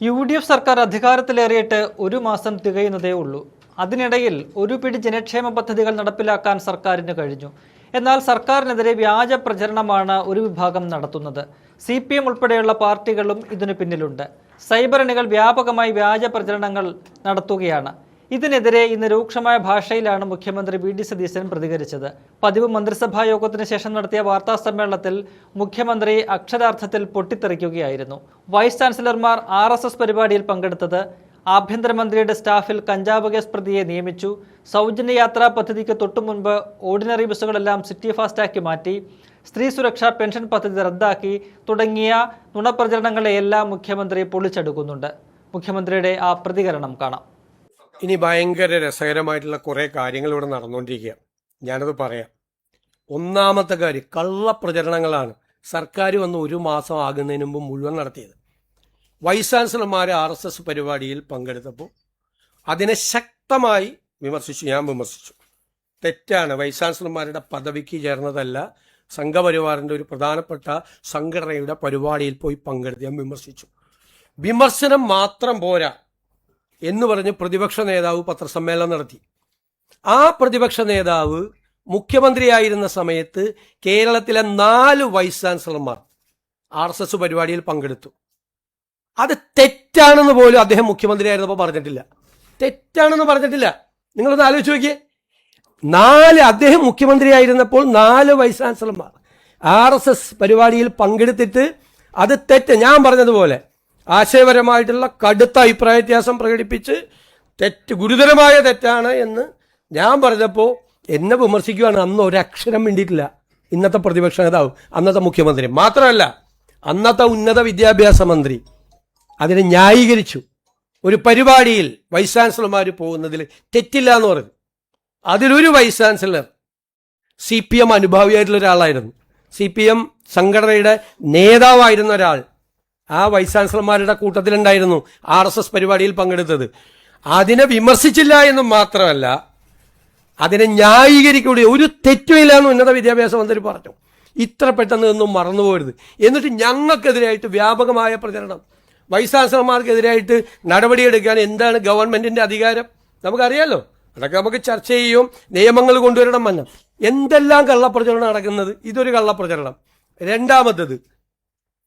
UDF സർക്കാർ അധികാരത്തിലേറിയിട്ട് ഒരു മാസം തികയുന്നതേ ഉള്ളൂ. അതിനിടയിൽ ഒരു പിടി ജനക്ഷേമ പദ്ധതികൾ നടപ്പിലാക്കാൻ സർക്കാരിന് കഴിഞ്ഞു. എന്നാൽ സർക്കാരിനെതിരെ വ്യാജ പ്രചരണമാണ് ഒരു വിഭാഗം നടത്തുന്നത്. CPM ഉൾപ്പെടെയുള്ള പാർട്ടികളും ഇതിനു പിന്നിലുണ്ട്. സൈബർ അണികൾ വ്യാപകമായി വ്യാജ പ്രചരണങ്ങൾ നടത്തുകയാണ്. ഇതിനെതിരെ ഇന്ന് രൂക്ഷമായ ഭാഷയിലാണ് മുഖ്യമന്ത്രി VD സതീശൻ പ്രതികരിച്ചത്. പതിവ് മന്ത്രിസഭാ യോഗത്തിന് ശേഷം നടത്തിയ വാർത്താ സമ്മേളനത്തിൽ മുഖ്യമന്ത്രി അക്ഷരാർത്ഥത്തിൽ പൊട്ടിത്തെറിക്കുകയായിരുന്നു. വൈസ് ചാൻസലർമാർ RSS പരിപാടിയിൽ പങ്കെടുത്തത്, ആഭ്യന്തരമന്ത്രിയുടെ സ്റ്റാഫിൽ കഞ്ചാവ് കേസ് പ്രതിയെ നിയമിച്ചു, സൗജന്യ യാത്രാ പദ്ധതിക്ക് തൊട്ടുമുൻപ് ഓർഡിനറി ബസ്സുകളെല്ലാം സിറ്റി ഫാസ്റ്റാക്കി മാറ്റി, സ്ത്രീ സുരക്ഷാ പെൻഷൻ പദ്ധതി റദ്ദാക്കി തുടങ്ങിയ നുണപ്രചരണങ്ങളെയെല്ലാം മുഖ്യമന്ത്രി പൊളിച്ചെടുക്കുന്നുണ്ട്. മുഖ്യമന്ത്രിയുടെ ആ പ്രതികരണം കാണാം. ഇനി ഭയങ്കര രസകരമായിട്ടുള്ള കുറേ കാര്യങ്ങൾ ഇവിടെ നടന്നുകൊണ്ടിരിക്കുക. ഞാനത് പറയാം. ഒന്നാമത്തെ കാര്യം, കള്ളപ്രചരണങ്ങളാണ് സർക്കാർ വന്ന് ഒരു മാസം ആകുന്നതിന് മുമ്പ് മുഴുവൻ നടത്തിയത്. വൈസ് ചാൻസലർമാർ RSS പരിപാടിയിൽ പങ്കെടുത്തപ്പോൾ അതിനെ ശക്തമായി വിമർശിച്ചു. ഞാൻ വിമർശിച്ചു. തെറ്റാണ്. വൈസ് ചാൻസലർമാരുടെ പദവിക്ക് ചേർന്നതല്ല. സംഘപരിവാറിൻ്റെ ഒരു പ്രധാനപ്പെട്ട സംഘടനയുടെ പരിപാടിയിൽ പോയി പങ്കെടുത്ത് ഞാൻ വിമർശിച്ചു. വിമർശനം മാത്രം പോരാ എന്ന് പറഞ്ഞ് പ്രതിപക്ഷ നേതാവ് പത്രസമ്മേളനം നടത്തി. ആ പ്രതിപക്ഷ നേതാവ് മുഖ്യമന്ത്രിയായിരുന്ന സമയത്ത് കേരളത്തിലെ 4 വൈസ് ചാൻസലർമാർ RSS പരിപാടിയിൽ പങ്കെടുത്തു. അത് തെറ്റാണെന്ന് പോലും അദ്ദേഹം മുഖ്യമന്ത്രിയായിരുന്നപ്പോൾ പറഞ്ഞിട്ടില്ല. തെറ്റാണെന്ന് പറഞ്ഞിട്ടില്ല. നിങ്ങളൊന്ന് ആലോചിച്ച് നോക്കിയേ. അദ്ദേഹം മുഖ്യമന്ത്രിയായിരുന്നപ്പോൾ 4 വൈസ് ചാൻസലർമാർ RSS പരിപാടിയിൽ പങ്കെടുത്തിട്ട് അത് തെറ്റ്, ഞാൻ പറഞ്ഞതുപോലെ ആശയപരമായിട്ടുള്ള കടുത്ത അഭിപ്രായ വ്യത്യാസം പ്രകടിപ്പിച്ച് ഗുരുതരമായ തെറ്റാണ് എന്ന് ഞാൻ പറഞ്ഞപ്പോൾ എന്നെ വിമർശിക്കുകയാണ്. അന്ന് ഒരക്ഷരം വേണ്ടിയിട്ടില്ല ഇന്നത്തെ പ്രതിപക്ഷ നേതാവ്, അന്നത്തെ മുഖ്യമന്ത്രി. മാത്രമല്ല, അന്നത്തെ ഉന്നത വിദ്യാഭ്യാസ മന്ത്രി അതിനെ ന്യായീകരിച്ചു. ഒരു പരിപാടിയിൽ വൈസ് ചാൻസലർമാർ പോകുന്നതിൽ തെറ്റില്ല എന്ന് പറഞ്ഞു. അതിലൊരു വൈസ് ചാൻസലർ CPM അനുഭാവിയായിട്ടുള്ള ഒരാളായിരുന്നു. CPM സംഘടനയുടെ നേതാവായിരുന്ന ഒരാൾ ആ വൈസ് ചാൻസലർമാരുടെ കൂട്ടത്തിലുണ്ടായിരുന്നു RSS പരിപാടിയിൽ പങ്കെടുത്തത്. അതിനെ വിമർശിച്ചില്ല എന്നും മാത്രമല്ല, അതിനെ ന്യായീകരിക്കൂടി. ഒരു തെറ്റുമില്ല എന്ന് ഉന്നത വിദ്യാഭ്യാസ മന്ത്രി പറഞ്ഞു. ഇത്ര പെട്ടെന്ന് ഒന്നും മറന്നുപോകരുത്. എന്നിട്ട് ഞങ്ങൾക്കെതിരായിട്ട് വ്യാപകമായ പ്രചരണം, വൈസ് ചാൻസലർമാർക്കെതിരായിട്ട് നടപടിയെടുക്കാൻ എന്താണ് ഗവൺമെന്റിന്റെ അധികാരം നമുക്കറിയാലോ. അതൊക്കെ നമുക്ക് ചർച്ച ചെയ്യും. നിയമങ്ങൾ കൊണ്ടുവരണം വന്ന എന്തെല്ലാം കള്ളപ്രചരണം നടക്കുന്നത്. ഇതൊരു കള്ളപ്രചരണം. രണ്ടാമത്തത്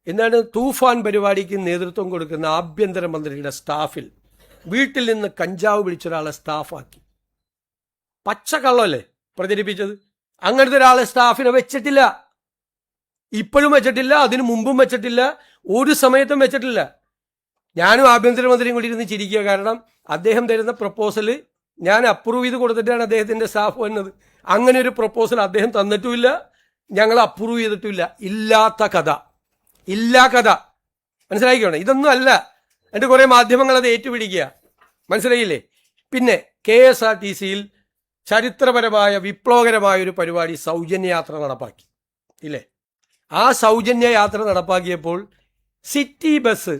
എന്താണ്, തൂഫാൻ പരിപാടിക്ക് നേതൃത്വം കൊടുക്കുന്ന ആഭ്യന്തരമന്ത്രിയുടെ സ്റ്റാഫിൽ വീട്ടിൽ നിന്ന് കഞ്ചാവ് പിടിച്ചൊരാളെ സ്റ്റാഫാക്കി. പച്ചക്കള്ളല്ലേ പ്രചരിപ്പിച്ചത്? അങ്ങനത്തെ ഒരാളെ സ്റ്റാഫിനെ വെച്ചിട്ടില്ല. ഇപ്പോഴും വെച്ചിട്ടില്ല, അതിനു മുമ്പും വെച്ചിട്ടില്ല, ഒരു സമയത്തും വെച്ചിട്ടില്ല. ഞാനും ആഭ്യന്തരമന്ത്രിയും കൂടി ഇരുന്ന് ചിരിക്കുക. കാരണം അദ്ദേഹം തരുന്ന പ്രപ്പോസല് ഞാൻ അപ്രൂവ് ചെയ്ത് കൊടുത്തിട്ടാണ് അദ്ദേഹത്തിന്റെ സ്റ്റാഫ് വന്നത്. അങ്ങനെ ഒരു പ്രപ്പോസൽ അദ്ദേഹം തന്നിട്ടുമില്ല, ഞങ്ങൾ അപ്രൂവ് ചെയ്തിട്ടുമില്ല. ഇല്ലാ കഥ മനസ്സിലാക്കിക്കോണം. ഇതൊന്നും അല്ല. എന്നിട്ട് കുറെ മാധ്യമങ്ങൾ അത് ഏറ്റുപിടിക്കുക. മനസ്സിലായില്ലേ? പിന്നെ KSRTCയിൽ ചരിത്രപരമായ വിപ്ലവകരമായ ഒരു പരിപാടി സൗജന്യ യാത്ര നടപ്പാക്കി ഇല്ലേ? ആ സൗജന്യ യാത്ര നടപ്പാക്കിയപ്പോൾ സിറ്റി ബസ്,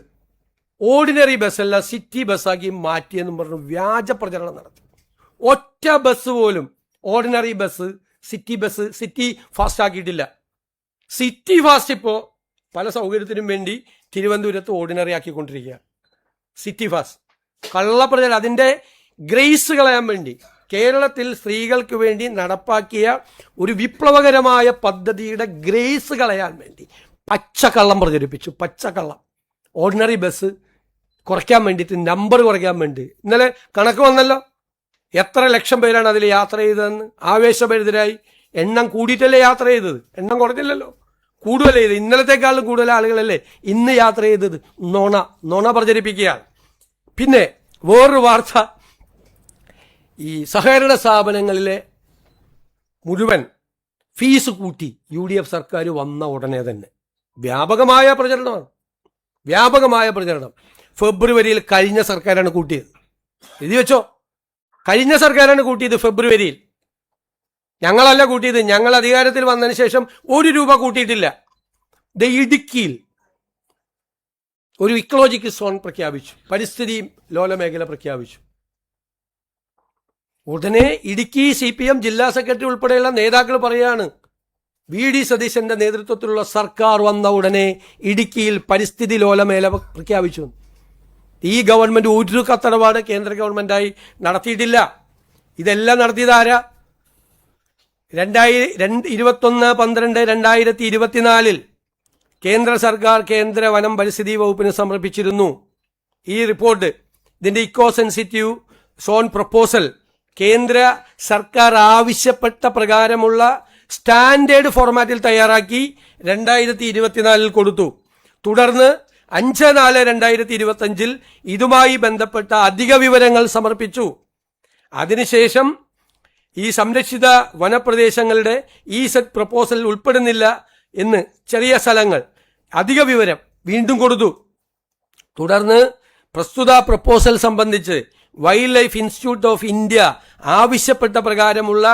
ഓർഡിനറി ബസ്സല്ല സിറ്റി ബസ്സാക്കി മാറ്റിയെന്നും പറഞ്ഞു വ്യാജ പ്രചരണം നടത്തി. ഒറ്റ ബസ് പോലും ഓർഡിനറി ബസ്, സിറ്റി ഫാസ്റ്റ് ആക്കിയിട്ടില്ല. സിറ്റി ഫാസ്റ്റ് ഇപ്പോൾ പല സൗകര്യത്തിനും വേണ്ടി തിരുവനന്തപുരത്ത് ഓർഡിനറി ആക്കിക്കൊണ്ടിരിക്കുക. സിറ്റി ഫാസ്റ്റ് കള്ളപ്രചരണം, അതിൻ്റെ ഗ്രേസ് കളയാൻ വേണ്ടി കേരളത്തിൽ സ്ത്രീകൾക്ക് വേണ്ടി നടപ്പാക്കിയ ഒരു വിപ്ലവകരമായ പദ്ധതിയുടെ ഗ്രേസ് കളയാൻ വേണ്ടി പച്ചക്കള്ളം പ്രചരിപ്പിച്ചു. പച്ചക്കള്ളം. ഓർഡിനറി ബസ് കുറയ്ക്കാൻ വേണ്ടിയിട്ട്, നമ്പർ കുറയ്ക്കാൻ വേണ്ടി. ഇന്നലെ കണക്ക് വന്നല്ലോ, എത്ര ലക്ഷം പേരാണ് അതിൽ യാത്ര ചെയ്തതെന്ന്. ആവേശഭരിതരായി. എണ്ണം കൂടിയിട്ടല്ലേ യാത്ര ചെയ്തത്, എണ്ണം കുറഞ്ഞില്ലല്ലോ, കൂടുതലേ ചെയ്ത്. ഇന്നലത്തെക്കാളും കൂടുതൽ ആളുകളല്ലേ ഇന്ന് യാത്ര ചെയ്തത്. നുണ പ്രചരിപ്പിക്കുകയാണ്. പിന്നെ വേറൊരു വാർത്ത, ഈ സഹകരണ സ്ഥാപനങ്ങളിലെ മുഴുവൻ ഫീസ് കൂട്ടി UDF സർക്കാർ വന്ന ഉടനെ തന്നെ വ്യാപകമായ പ്രചരണമാണ്. ഫെബ്രുവരിയിൽ കഴിഞ്ഞ സർക്കാരാണ് കൂട്ടിയത്. എഴുതി വെച്ചോ, കഴിഞ്ഞ സർക്കാരാണ് കൂട്ടിയത് ഫെബ്രുവരിയിൽ. ഞങ്ങളല്ല കൂട്ടിയത്. ഞങ്ങൾ അധികാരത്തിൽ വന്നതിന് ശേഷം 1 രൂപ കൂട്ടിയിട്ടില്ല. ഇടുക്കിയിൽ ഒരു ഇക്കോളജിക്കൽ സോൺ പ്രഖ്യാപിച്ചു, പരിസ്ഥിതി ലോലമേഖല പ്രഖ്യാപിച്ചു. ഉടനെ ഇടുക്കി CPM ജില്ലാ സെക്രട്ടറി ഉൾപ്പെടെയുള്ള നേതാക്കൾ പറയാണ്, VD സതീശന്റെ നേതൃത്വത്തിലുള്ള സർക്കാർ വന്ന ഉടനെ ഇടുക്കിയിൽ പരിസ്ഥിതി ലോലമേഖല പ്രഖ്യാപിച്ചു. ഈ ഗവൺമെന്റ് ഒരു കത്തടപാട് കേന്ദ്ര ഗവൺമെന്റായി നടത്തിയിട്ടില്ല. ഇതെല്ലാം നടത്തിയത് ആരാ? 21/12/2024 കേന്ദ്ര സർക്കാർ കേന്ദ്ര വനം പരിസ്ഥിതി വകുപ്പിന് സമർപ്പിച്ചിരുന്നു ഈ റിപ്പോർട്ട്. ഇതിന്റെ ഇക്കോ സെൻസിറ്റീവ് സോൺ പ്രപ്പോസൽ കേന്ദ്ര സർക്കാർ ആവശ്യപ്പെട്ട പ്രകാരമുള്ള സ്റ്റാൻഡേർഡ് ഫോർമാറ്റിൽ തയ്യാറാക്കി 2024 കൊടുത്തു. തുടർന്ന് 5/4/2025 ഇതുമായി ബന്ധപ്പെട്ട അധിക വിവരങ്ങൾ സമർപ്പിച്ചു. അതിനുശേഷം ഈ സംരക്ഷിത വനപ്രദേശങ്ങളുടെ ഈ സെറ്റ് പ്രപ്പോസൽ ഉൾപ്പെടുന്നില്ല എന്ന് ചെറിയ സ്ഥലങ്ങൾ അധിക വിവരം വീണ്ടും കൊടുത്തു. തുടർന്ന് പ്രസ്തുത പ്രപ്പോസൽ സംബന്ധിച്ച് wild life institute of India ആവശ്യപ്പെട്ട പ്രകാരമുള്ള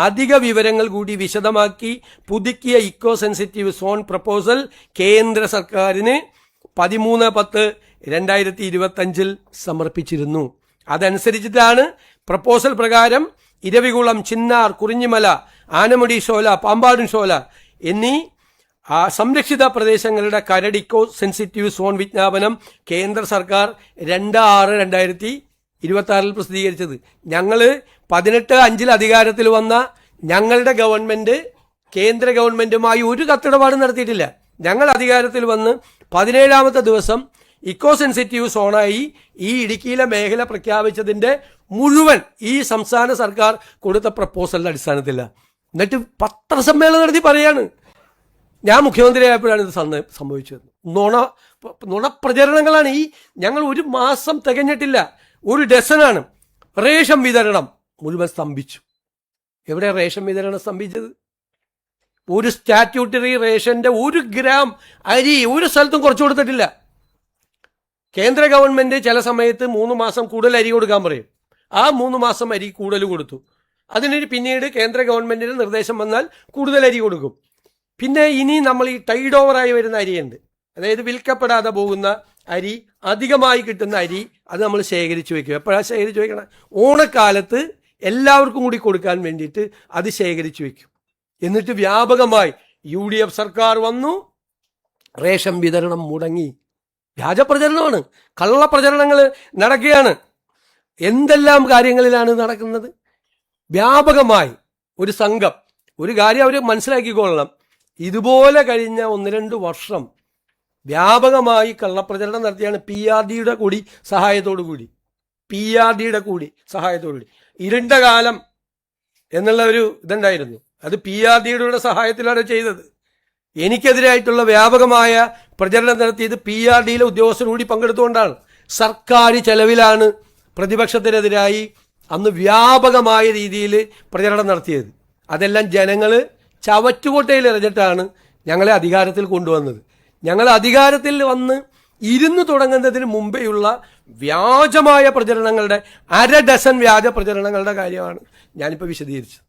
അധിക വിവരങ്ങൾ കൂടി വിശദമാക്കി പുതുക്കിയ ഇക്കോ സെൻസിറ്റീവ് സോൺ പ്രപ്പോസൽ കേന്ദ്ര സർക്കാരിന് 13/10/2025 സമർപ്പിച്ചിരുന്നു. അതനുസരിച്ചിട്ടാണ് പ്രപ്പോസൽ പ്രകാരം ഇരവികുളം, ചിന്നാർ, കുറിഞ്ഞിമല, ആനമുടി ഷോല, പാമ്പാടും ഷോല എന്നീ സംരക്ഷിത പ്രദേശങ്ങളുടെ കരട് ഇക്കോ സെൻസിറ്റീവ് സോൺ വിജ്ഞാപനം കേന്ദ്ര സർക്കാർ 2/6/2026 പ്രസിദ്ധീകരിച്ചത്. ഞങ്ങൾ 18/5 അധികാരത്തിൽ വന്ന ഞങ്ങളുടെ ഗവൺമെന്റ് കേന്ദ്ര ഗവൺമെന്റുമായി ഒരു കത്തിടപാടും നടത്തിയിട്ടില്ല. ഞങ്ങൾ അധികാരത്തിൽ വന്ന് 17ാമത്തെ ദിവസം ഇക്കോ സെൻസിറ്റീവ് സോണായി ഈ ഇടുക്കിയിലെ മേഖല പ്രഖ്യാപിച്ചതിന്റെ മുഴുവൻ ഈ സംസ്ഥാന സർക്കാർ കൊടുത്ത പ്രപ്പോസലിന്റെ അടിസ്ഥാനത്തില്ല. എന്നിട്ട് പത്രസമ്മേളനം നടത്തി പറയാണ് ഞാൻ മുഖ്യമന്ത്രിയായപ്പോഴാണ് ഇത് സംഭവിച്ചത്. നുണപ്രചരണങ്ങളാണ് ഈ. ഞങ്ങൾ ഒരു മാസം തികഞ്ഞിട്ടില്ല, ഒരു ഡസനാണ്. റേഷൻ വിതരണം മുഴുവൻ സ്തംഭിച്ചു. എവിടെ റേഷൻ വിതരണം സ്തംഭിച്ചത്? ഒരു സ്റ്റാറ്റ്യൂട്ടറി റേഷന്റെ 1 ഗ്രാം അരി ഒരു സ്ഥലത്തും കുറച്ചു കൊടുത്തിട്ടില്ല. കേന്ദ്ര ഗവൺമെന്റ് ചില സമയത്ത് 3 മാസം കൂടുതൽ അരി കൊടുക്കാൻ പറയും. ആ 3 മാസം അരി കൂടുതൽ കൊടുത്തു. അതിന് പിന്നീട് കേന്ദ്ര ഗവൺമെന്റിന് നിർദ്ദേശം വന്നാൽ കൂടുതൽ അരി കൊടുക്കും. പിന്നെ ഇനി നമ്മൾ ഈ ടൈഡ് ഓവറായി വരുന്ന അരിയുണ്ട്, അതായത് വിൽക്കപ്പെടാതെ പോകുന്ന അരി, അധികമായി കിട്ടുന്ന അരി, അത് നമ്മൾ ശേഖരിച്ചു വെക്കും. എപ്പോഴാണ് ശേഖരിച്ചു വെക്കണം? ഓണക്കാലത്ത് എല്ലാവർക്കും കൂടി കൊടുക്കാൻ വേണ്ടിയിട്ട് അത് ശേഖരിച്ചു വെക്കും. എന്നിട്ട് വ്യാപകമായി UDF സർക്കാർ വന്നു, റേഷൻ വിതരണം മുടങ്ങി. വ്യാജപ്രചരണമാണ്, കള്ളപ്രചരണങ്ങൾ നടക്കുകയാണ്. എന്തെല്ലാം കാര്യങ്ങളിലാണ് നടക്കുന്നത്? വ്യാപകമായി ഒരു സംഘം, ഒരു കാര്യം അവർ മനസ്സിലാക്കിക്കൊള്ളണം, ഇതുപോലെ കഴിഞ്ഞ 1-2 വർഷം വ്യാപകമായി കള്ളപ്രചരണം നടത്തിയാണ് PRDയുടെ കൂടി സഹായത്തോടു കൂടി. ഇരുണ്ട കാലം എന്നുള്ള ഒരു ഇതുണ്ടായിരുന്നു, അത് PRDയുടെ സഹായത്തിലാണ് ചെയ്തത്. എനിക്കെതിരായിട്ടുള്ള വ്യാപകമായ പ്രചരണം നടത്തിയത് PRDയിലെ ഉദ്യോഗസ്ഥർ കൂടി പങ്കെടുത്തുകൊണ്ടാണ്. സർക്കാർ ചെലവിലാണ് പ്രതിപക്ഷത്തിനെതിരായി അന്ന് വ്യാപകമായ രീതിയിൽ പ്രചരണം നടത്തിയത്. അതെല്ലാം ജനങ്ങൾ ചവറ്റുകൊട്ടയിൽ എറിഞ്ഞിട്ടാണ് ഞങ്ങളെ അധികാരത്തിൽ കൊണ്ടുവന്നത്. ഞങ്ങൾ അധികാരത്തിൽ വന്ന് ഇരുന്ന് തുടങ്ങുന്നതിന് മുമ്പേയുള്ള വ്യാജമായ പ്രചരണങ്ങളുടെ 1/2 ഡസൻ വ്യാജ പ്രചരണങ്ങളുടെ കാര്യമാണ് ഞാനിപ്പോൾ വിശദീകരിച്ചത്.